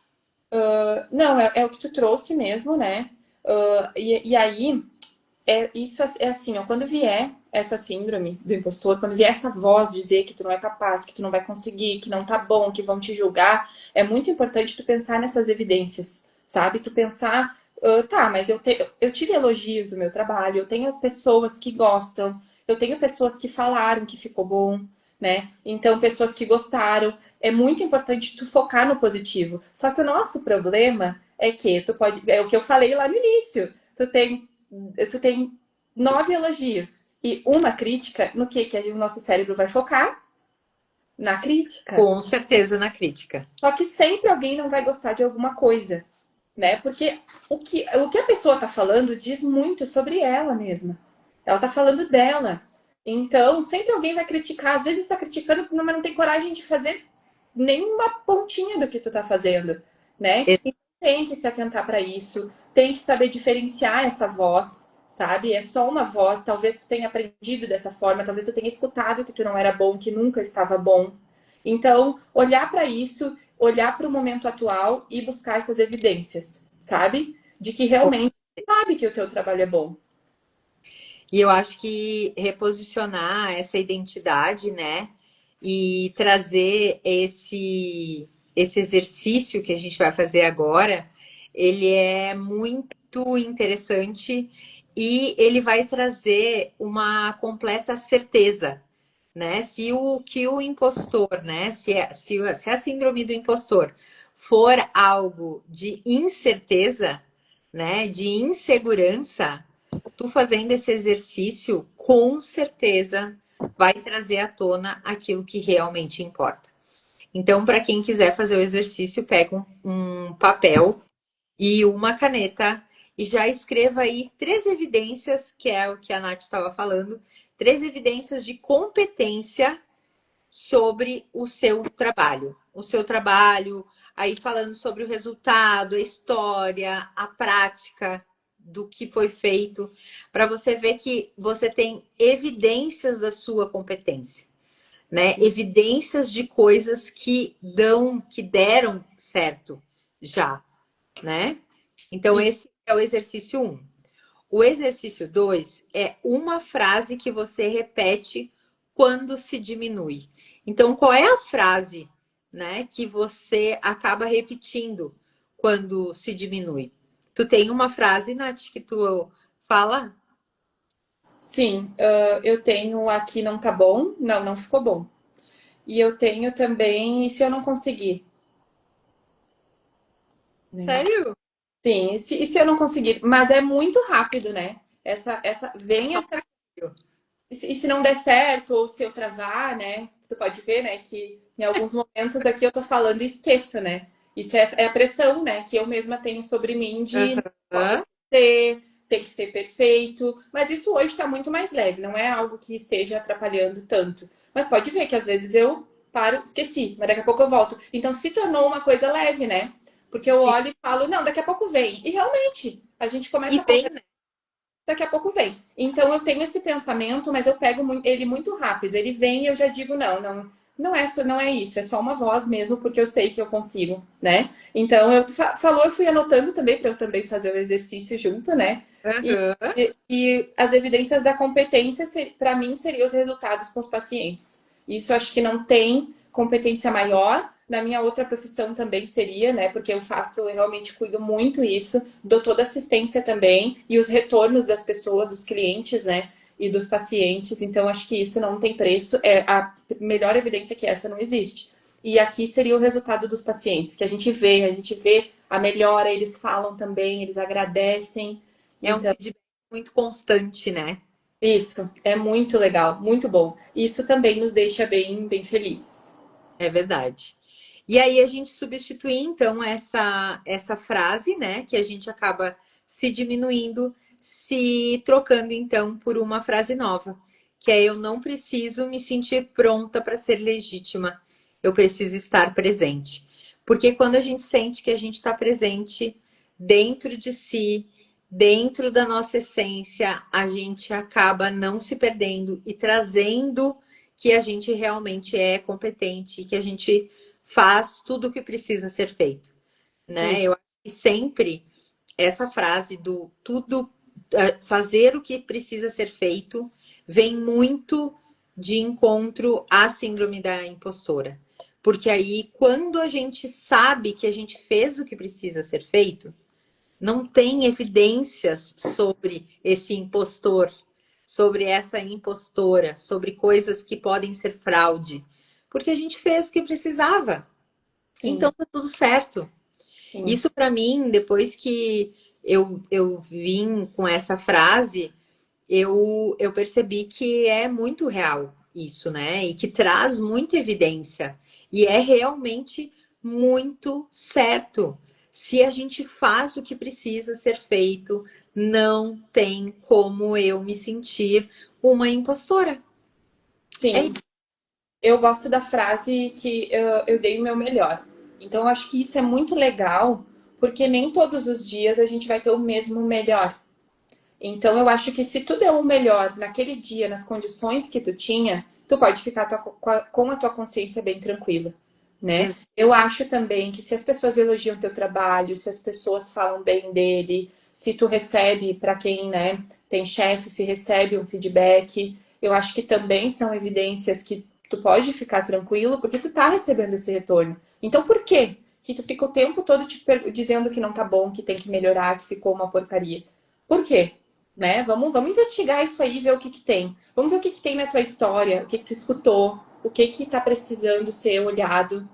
não é o que tu trouxe mesmo, né? E aí, isso é assim, ó, quando vier essa síndrome do impostor, quando vier essa voz dizer que tu não é capaz, que tu não vai conseguir, que não tá bom, que vão te julgar, é muito importante tu pensar nessas evidências, sabe? Tu pensar, tá, mas eu tive elogios do meu trabalho, eu tenho pessoas que gostam, eu tenho pessoas que falaram que ficou bom, né? Então, pessoas que gostaram. É muito importante tu focar no positivo. Só que o nosso problema é que tu pode, é o que eu falei lá no início. Tu tem 9 elogios e uma crítica, no que o nosso cérebro vai focar? Na crítica. Com certeza na crítica. Só que sempre alguém não vai gostar de alguma coisa, né? Porque o que a pessoa tá falando diz muito sobre ela mesma. Ela tá falando dela. Então, sempre alguém vai criticar. Às vezes tá criticando, mas não tem coragem de fazer nenhuma pontinha do que tu tá fazendo, né? E- Então, tem que se atentar para isso, tem que saber diferenciar essa voz, sabe? É só uma voz, talvez tu tenha aprendido dessa forma, talvez tu tenha escutado que tu não era bom, que nunca estava bom. Então, olhar para isso, olhar para o momento atual e buscar essas evidências, sabe? De que realmente sabe que o teu trabalho é bom. E eu acho que reposicionar essa identidade, né? E trazer esse exercício que a gente vai fazer agora, ele é muito interessante e ele vai trazer uma completa certeza, né? Se o impostor, né? Se a síndrome do impostor for algo de incerteza, né, de insegurança, tu fazendo esse exercício, com certeza vai trazer à tona aquilo que realmente importa. Então, para quem quiser fazer o exercício, pega um papel e uma caneta e já escreva aí 3 evidências, que é o que a Nath estava falando, 3 evidências de competência sobre o seu trabalho. O seu trabalho, aí falando sobre o resultado, a história, a prática do que foi feito, para você ver que você tem evidências da sua competência, né? Evidências de coisas que deram certo já, né? Então, esse é o exercício 1. O exercício 2 é uma frase que você repete quando se diminui. Então, qual é a frase, né, que você acaba repetindo quando se diminui? Tu tem uma frase, Nath, que tu fala? Sim, eu tenho aqui não tá bom, não, não ficou bom. E eu tenho também, e se eu não conseguir? Né? Sério? Sim, e se eu não conseguir? Mas é muito rápido, né? Vem Só essa. E se não der certo, ou se eu travar, né? Tu pode ver, né, que em alguns momentos aqui eu tô falando e esqueço, né? Isso é a pressão, né, que eu mesma tenho sobre mim de não posso Aham. esquecer, tem que ser perfeito. Mas isso hoje tá muito mais leve, não é algo que esteja atrapalhando tanto. Mas pode ver que às vezes eu paro, esqueci, mas daqui a pouco eu volto. Então se tornou uma coisa leve, né? Porque eu Sim. olho e falo, não, daqui a pouco vem. E realmente, a gente E começa a fazer, vem, né? daqui a pouco vem. Então eu tenho esse pensamento, mas eu pego ele muito rápido. Ele vem e eu já digo, não é isso, é só uma voz mesmo, porque eu sei que eu consigo, né? Então falou, eu fui anotando também para eu também fazer o exercício junto, né? E, Aham. e as evidências da competência, para mim, seriam os resultados com os pacientes. Isso acho que não tem competência maior. Na minha outra profissão também seria, né? Porque eu realmente cuido muito isso, dou toda assistência também, e os retornos das pessoas, dos clientes, né? E dos pacientes. Então, acho que isso não tem preço. É a melhor evidência que essa não existe. E aqui seria o resultado dos pacientes, que a gente vê a melhora, eles falam também, eles agradecem. É um Então, feedback muito constante, né? isso é muito legal, muito bom. Isso também nos deixa bem, bem felizes. É verdade. E aí a gente substitui então essa frase, né, que a gente acaba se diminuindo, se trocando então por uma frase nova, que é eu não preciso me sentir pronta para ser legítima. Eu preciso estar presente. Porque quando a gente sente que a gente está presente dentro de si, dentro da nossa essência, a gente acaba não se perdendo e trazendo que a gente realmente é competente, que a gente faz tudo o que precisa ser feito, né? Isso, Eu acho que sempre essa frase do tudo fazer o que precisa ser feito vem muito de encontro à síndrome da impostora. Porque aí, quando a gente sabe que a gente fez o que precisa ser feito, não tem evidências sobre esse impostor, sobre essa impostora, sobre coisas que podem ser fraude, porque a gente fez o que precisava. Então sim, tá tudo certo. sim, Isso para mim, depois que eu vim com essa frase, eu percebi que é muito real isso, né? E que traz muita evidência. E é realmente muito certo. Se a gente faz o que precisa ser feito, não tem como eu me sentir uma impostora. É sim. isso. Eu gosto da frase que eu dei o meu melhor. Então, eu acho que isso é muito legal, porque nem todos os dias a gente vai ter o mesmo melhor. Então, eu acho que se tu deu o melhor naquele dia, nas condições que tu tinha, tu pode ficar com a tua consciência bem tranquila, né? Eu acho também que se as pessoas elogiam teu trabalho, se as pessoas falam bem dele, se tu recebe, para quem, né, tem chefe, se recebe um feedback, eu acho que também são evidências que tu pode ficar tranquilo, porque tu tá recebendo esse retorno. Então, por quê? Que tu fica o tempo todo dizendo que não tá bom, que tem que melhorar, que ficou uma porcaria. Por quê? Né? Vamos investigar isso aí, ver o que que tem. Vamos ver o que que tem na tua história, o que que tu escutou, o que que tá precisando ser olhado.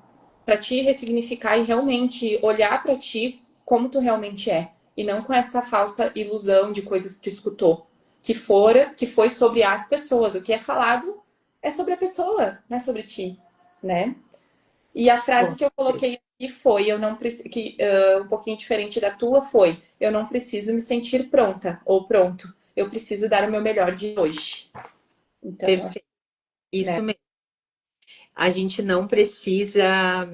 para te ressignificar e realmente olhar para ti como tu realmente é. E não com essa falsa ilusão de coisas que tu escutou. Que foi sobre as pessoas. O que é falado é sobre a pessoa, não é sobre ti, né? E a frase Com que eu certeza. coloquei aqui foi, eu não preciso, um pouquinho diferente da tua foi, eu não preciso me sentir pronta ou pronto. Eu preciso dar o meu melhor de hoje. Então, Perfeito. Isso né? mesmo. A gente não precisa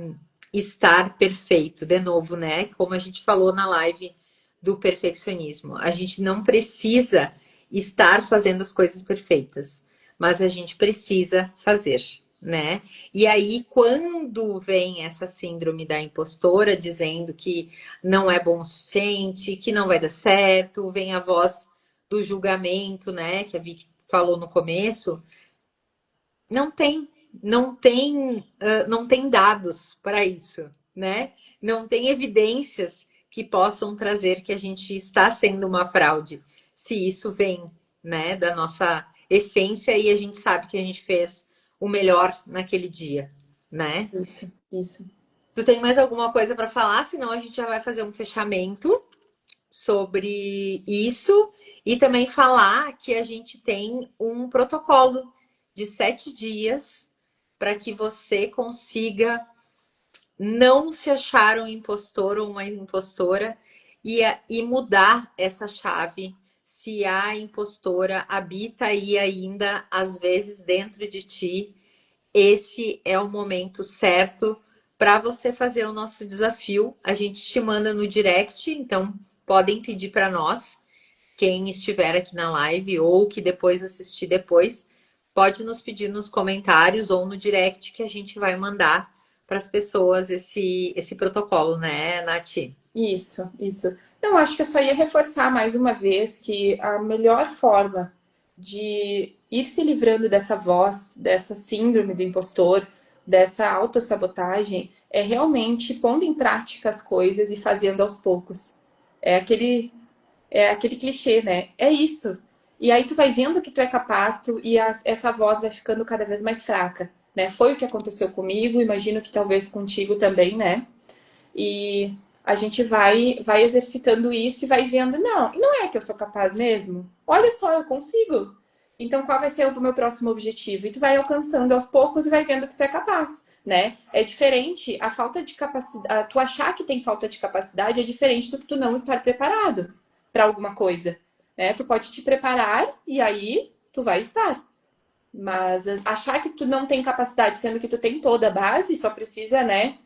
estar perfeito, de novo, né? Como a gente falou na live do perfeccionismo. A gente não precisa estar fazendo as coisas perfeitas, mas a gente precisa fazer, né? E aí, quando vem essa síndrome da impostora dizendo que não é bom o suficiente, que não vai dar certo, vem a voz do julgamento, né? Que a Vicky falou no começo. Não tem, não tem dados para isso, né? Não tem evidências que possam trazer que a gente está sendo uma fraude, se isso vem, né, da nossa essência e a gente sabe que a gente fez o melhor naquele dia, né? Isso. Tu tem mais alguma coisa para falar? Senão a gente já vai fazer um fechamento sobre isso e também falar que a gente tem um protocolo de 7 dias para que você consiga não se achar um impostor ou uma impostora e mudar essa chave se a impostora habita aí ainda, às vezes, dentro de ti. Esse é o momento certo para você fazer o nosso desafio. A gente te manda no direct, então podem pedir para nós, quem estiver aqui na live ou que depois assistir depois, pode nos pedir nos comentários ou no direct que a gente vai mandar para as pessoas esse protocolo, né, Nath? Isso. Não, acho que eu só ia reforçar mais uma vez que a melhor forma de ir se livrando dessa voz, dessa síndrome do impostor, dessa autossabotagem, é realmente pondo em prática as coisas e fazendo aos poucos. É aquele, é aquele clichê, né? É isso. E aí tu vai vendo que tu é capaz, essa voz vai ficando cada vez mais fraca, né? Foi o que aconteceu comigo, imagino que talvez contigo também, né? E a gente vai exercitando isso e vai vendo, não, e não é que eu sou capaz mesmo? Olha só, eu consigo. Então, qual vai ser o meu próximo objetivo? E tu vai alcançando aos poucos e vai vendo que tu é capaz, né? É diferente, a falta de capacidade, tu achar que tem falta de capacidade é diferente do que tu não estar preparado para alguma coisa, né? Tu pode te preparar e aí tu vai estar. Mas achar que tu não tem capacidade, sendo que tu tem toda a base, só precisa, né,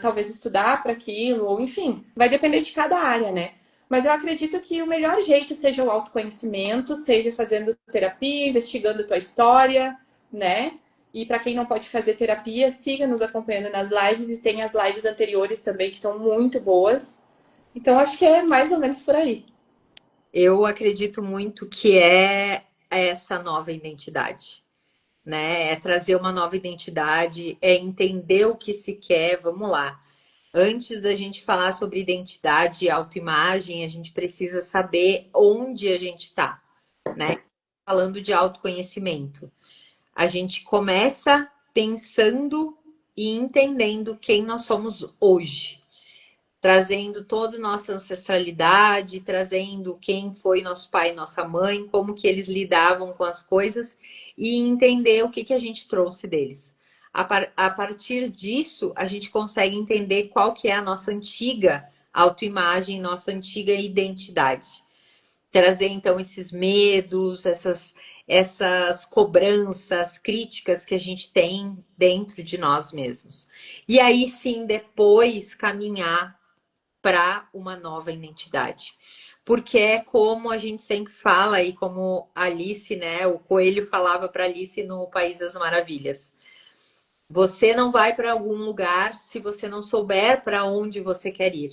talvez estudar para aquilo, ou enfim, vai depender de cada área, né? Mas eu acredito que o melhor jeito seja o autoconhecimento, seja fazendo terapia, investigando tua história, né? E para quem não pode fazer terapia, siga nos acompanhando nas lives e tem as lives anteriores também que são muito boas. Então acho que é mais ou menos por aí. Eu acredito muito que é essa nova identidade, né? É trazer uma nova identidade, é entender o que se quer. Vamos lá. Antes da gente falar sobre identidade e autoimagem, a gente precisa saber onde a gente está, né? Falando de autoconhecimento. A gente começa pensando e entendendo quem nós somos hoje, trazendo toda a nossa ancestralidade, trazendo quem foi nosso pai e nossa mãe, como que eles lidavam com as coisas e entender o que, que a gente trouxe deles. A partir disso, a gente consegue entender qual que é a nossa antiga autoimagem, nossa antiga identidade. Trazer, então, esses medos, essas cobranças, críticas que a gente tem dentro de nós mesmos. E aí sim, depois caminhar para uma nova identidade. Porque é como a gente sempre fala, e como Alice, né? O Coelho falava para Alice no País das Maravilhas. Você não vai para algum lugar se você não souber para onde você quer ir.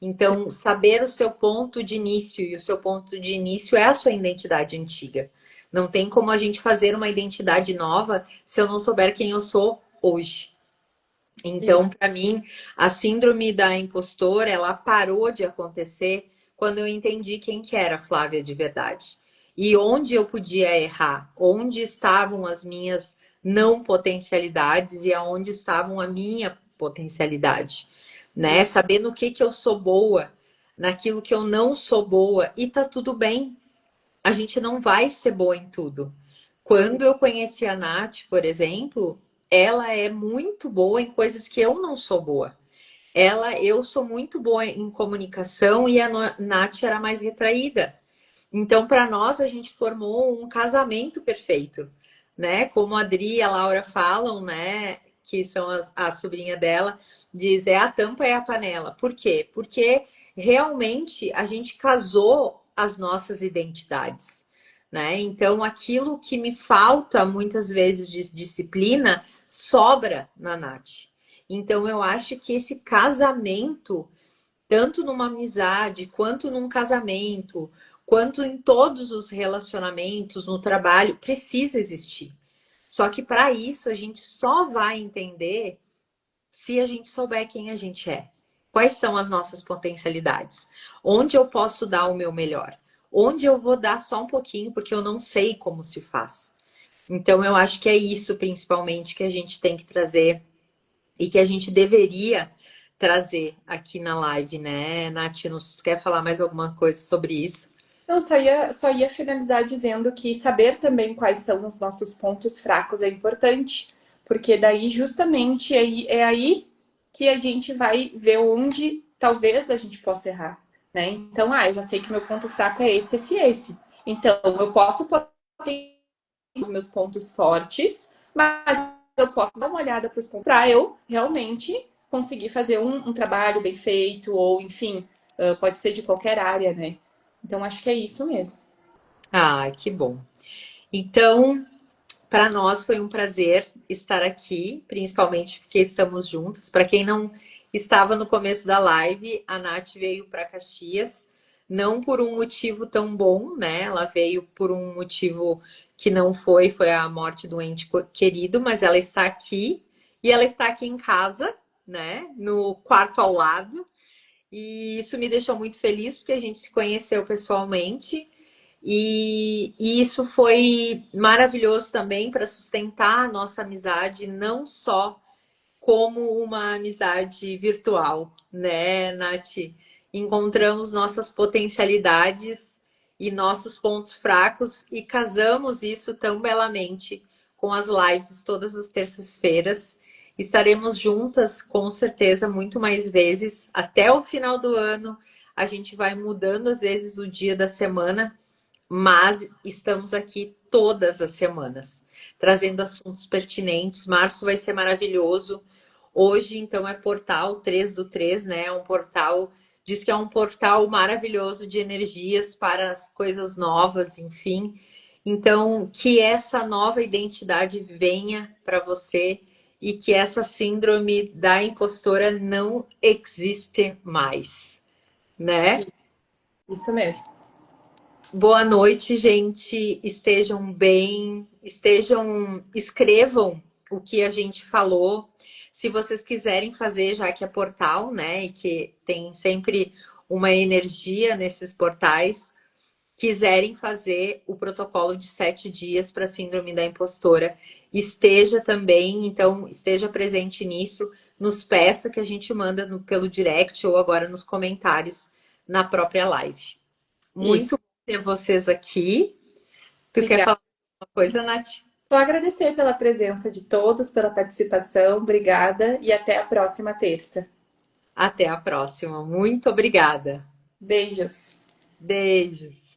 Então, saber o seu ponto de início, e o seu ponto de início é a sua identidade antiga. Não tem como a gente fazer uma identidade nova se eu não souber quem eu sou hoje. Então, para mim, a síndrome da impostora, ela parou de acontecer quando eu entendi quem que era a Flávia de verdade. E onde eu podia errar, onde estavam as minhas não potencialidades e aonde estavam a minha potencialidade, né? Saber no que eu sou boa, naquilo que eu não sou boa, e tá tudo bem. A gente não vai ser boa em tudo. Quando eu conheci a Nath, por exemplo, ela é muito boa em coisas que eu não sou boa. Eu sou muito boa em comunicação e a Nath era mais retraída. Então, para nós, a gente formou um casamento perfeito, né? Como a Adri e a Laura falam, né? Que são a sobrinha dela, diz, é a tampa e a panela. Por quê? Porque realmente a gente casou as nossas identidades, né? Então, aquilo que me falta muitas vezes de disciplina sobra na Nath. Então, eu acho que esse casamento, tanto numa amizade, quanto num casamento, quanto em todos os relacionamentos, no trabalho, precisa existir. Só que para isso a gente só vai entender se a gente souber quem a gente é. Quais são as nossas potencialidades? Onde eu posso dar o meu melhor? Onde eu vou dar só um pouquinho porque eu não sei como se faz. Então eu acho que é isso principalmente que a gente tem que trazer e que a gente deveria trazer aqui na live, né, Nath? Não sei se tu quer falar mais alguma coisa sobre isso. Não, só ia finalizar dizendo que saber também quais são os nossos pontos fracos é importante, porque daí justamente é aí que a gente vai ver onde talvez a gente possa errar, né? Então, eu já sei que meu ponto fraco é esse, esse, esse. Então, eu posso potencializar os meus pontos fortes, mas eu posso dar uma olhada para os pontos para eu realmente conseguir fazer um trabalho bem feito, ou enfim, pode ser de qualquer área, né? Então, acho que é isso mesmo. Ah, que bom. Então, para nós foi um prazer estar aqui, principalmente porque estamos juntas. Para quem não estava no começo da live, a Nath veio para Caxias, não por um motivo tão bom, né? Ela veio por um motivo que não foi a morte do ente querido, mas ela está aqui e ela está aqui em casa, né? No quarto ao lado. E isso me deixou muito feliz porque a gente se conheceu pessoalmente. E isso foi maravilhoso também para sustentar a nossa amizade, não só como uma amizade virtual, né, Nath? Encontramos nossas potencialidades e nossos pontos fracos e casamos isso tão belamente com as lives todas as terças-feiras. Estaremos juntas com certeza muito mais vezes até o final do ano. A gente vai mudando às vezes o dia da semana, mas estamos aqui todas as semanas, trazendo assuntos pertinentes. Março vai ser maravilhoso. Hoje, então, é portal 3 do 3, né? É um portal, diz que é um portal maravilhoso de energias para as coisas novas, enfim. Então, que essa nova identidade venha para você e que essa síndrome da impostora não existe mais, né? Isso mesmo. Boa noite, gente. Estejam bem, escrevam o que a gente falou. Se vocês quiserem fazer, já que é portal, né, e que tem sempre uma energia nesses portais, quiserem fazer o protocolo de 7 dias para a síndrome da impostora, esteja também, então, esteja presente nisso, nos peça que a gente manda pelo direct ou agora nos comentários na própria live. Isso. Muito bom ter vocês aqui. Tu quer Obrigada. falar alguma coisa, Nath? Só agradecer pela presença de todos, pela participação. Obrigada e até a próxima terça. Até a próxima. Muito obrigada. Beijos. Beijos.